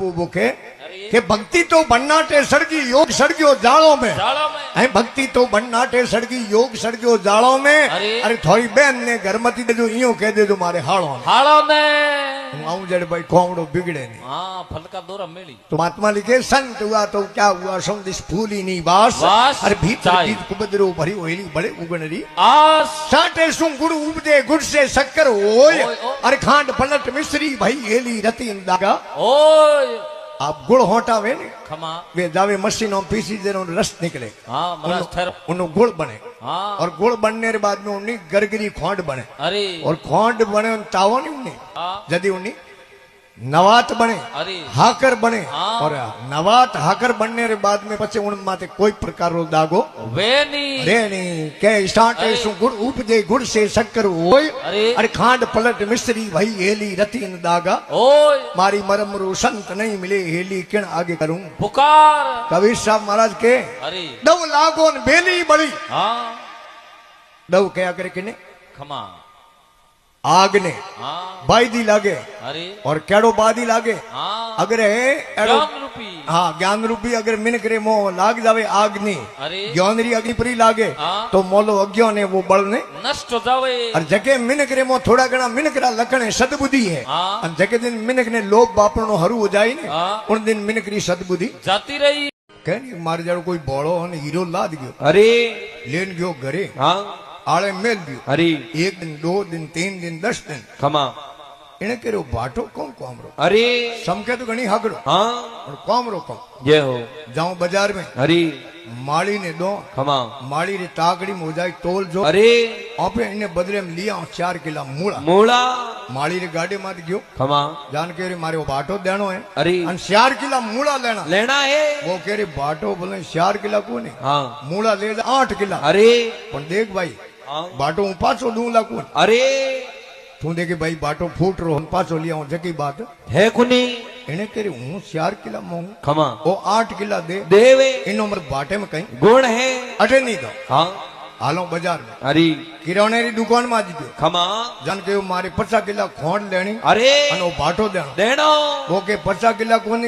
वो बुखे कि भक्ति तो भन्नाटे सड़गी योग सड़गियो जाड़ों में ऐं भक्ति तो भन्नाटे सड़गी योग सड़गियो जाड़ों में अरे थोड़ी बहन ने घर मती देजो इयो कह देजो मारे हाड़ों ने आऊं जड़े भाई कोमड़ो बिगड़े नहीं हाँ फलका दोरा मेली तो महात्मा लिखे संत हुआ तो क्या हुआ सौंदिश फूली नहीं बास अरे भीतर बीज कुबदरो भरी ओहली बड़े उगनरी साटे सु गुड़ उपजे गुड़ से शक्कर ओय अरे खांड पलट मिश्री भाई हेली रती दागा ओय आप गुड़ होटावे ने खमा वे जावे मशीनों पीसी दे रस निकले हाँ उन्हों गुड़ बने हाँ और गुड़ बनने के बाद में उन्हीं गरगरी खोंड बने अरे और खोंड बने तावो नहीं उन्हीं जदी उन्हीं नवात बने हाकर बने और नवात हाकर बनने के बाद में पचे उन माते कोई प्रकार रो दागो वे नहीं के स्टार्टे सु गुड़ उपजे गुड़ से शक्कर ओय अरे खांड पलट मिश्री भाई हेली रती न दागा ओय मारी मरमरू संत नहीं मिले हेली किण आगे करूं पुकार कबीर साहब महाराज के दव लागो न बेली बड़ी दव क्या करे किने खमा आग ने बायदी लागे और केड़ो बादी लागे अगर हाँ ज्ञान रूपी अगर मिनकरे मो लाग जावे आग नी ज्ञानरी अग्नि परी लागे तो मोलो अज्ञो ने वो बल ने नष्ट हो जावे और जके मिनकरे मो थोड़ा घना मिनकरा लखने सदबुद्धि है और जके दिन मिनक ने लोभ बापनो हरू हो जाए ने उन दिन मिनकरी सदबुद्धि जाती रही कहनी मारे जाड़ो कोई बोड़ो ने हीरो लाद गयो अरे लेन गयो घरे आले मेल दियो अरे एक दिन 2 दिन 3 दिन 10 दिन खमा इने केरो बाटो कौन कोमरो अरे समके तो घणी हागड़ो हाँ और कोमरो कौन ये हो जाऊं बाजार में अरे माली ने दो खमा माली रे ताकड़ी में हो जाए तोल जो अरे आपे इने बदले में लिया 4 किला मूला माली रे गाड़ी मात गयो खमा जान के रे मारे वो बाटो देनो है अरे अन 4 किला मूला लेना है वो कह रे बाटो बोले 4 किला को नहीं हाँ मूला ले 8 किला अरे पण देख भाई बाटो हूँ पाछो दू लाकू अरे तू देखे भाई बाटो फूट रो पाछो लिया हूँ जकी बात है कुनी इने करे हूँ 4 किला मोंग खमा वो 8 किला देवे इन उम्र बाटे में कहीं गुण है अटे नहीं दो हाँ हालो बाजार में अरे किराने री दुकान में आज गयो खमा जन के मारे 50 किला खोंड लेनी अरे अनो बाटो देनो वो के 50 किला कोनी